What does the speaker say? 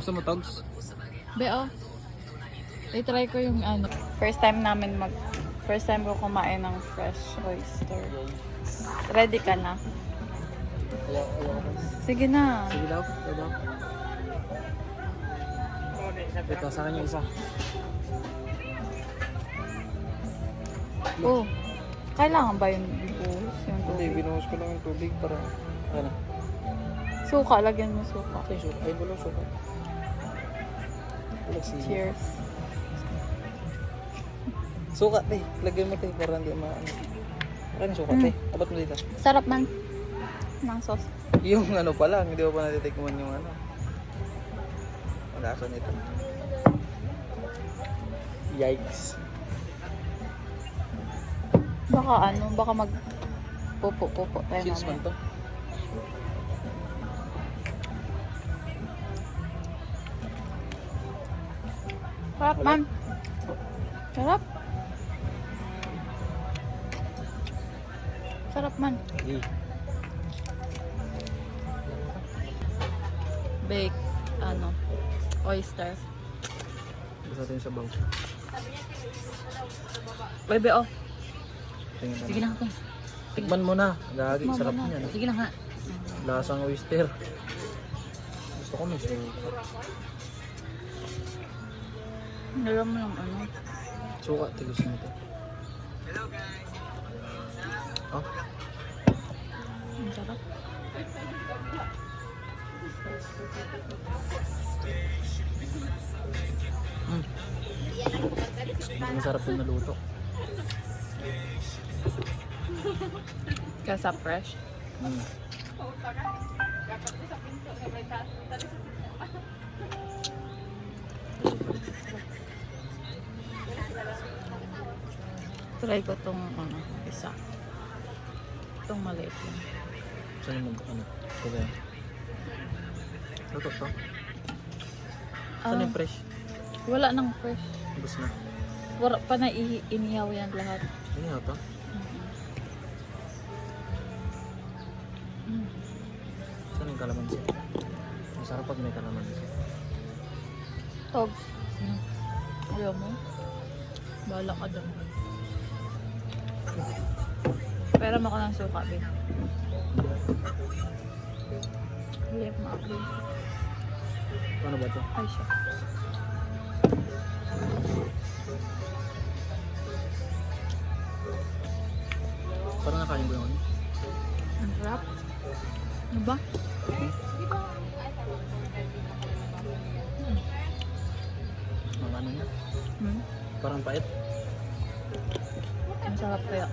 Gusto mo togs? Beo. I-try ko yung ano. First time ko kumain ng fresh oyster. Ready ka na? Sige na. Sige daw. Sige daw. Ito, sa akin yung isa. Oh. Kailangan ba yung buhos? Yung Hindi, tubig? binuhos ko lang yung tubig para... Ano? Suka. Lagyan mo suka. Ay, suka. Ay, bulo, suka. Cheers. Suka, te. Lagyan mo, te. Para hindi maano. Ano suka, te? Abot mo dito. Sarap man. Ng sauce. Yung ano pa lang, hindi ko pa natitikman yung ano. Malasa nito. Yikes. Baka mag pupo tayo Cheers man mamaya. to. Sarap man. Sarap. Sarap man. Eh. Bake, oyster. Basta natin sa bawang. Bebe, oh. Tingnan mo. Sige na ako. Tikman mo na. Gagi, sarap na. niyan. Sige na nga. Lasang oyster. Gusto ko may suka. Alam mo yung ano. Suka, tigos nito. Oh, Ang sarap. masarap yung naluto. Kasa fresh. Mm. Try ko tong isa. Itong maliit lang. Saan yung ano? Kaya. Luto to. Saan yung fresh? Wala nang fresh. Bus na. Wala pa na inihaw yan lahat. Ano nga to? Saan yung kalamansi? Masarap pag may kalamansi. Tog. Ayaw mo? Bahala ka doon. Pero mo ko ng suka, babe. Liyak mo ako. Ano ba to? Ay, siya. Parang nakain ko yung ano. Ang sarap. Ano ba? Mga ano niya. Parang pait. Ang sarap kaya.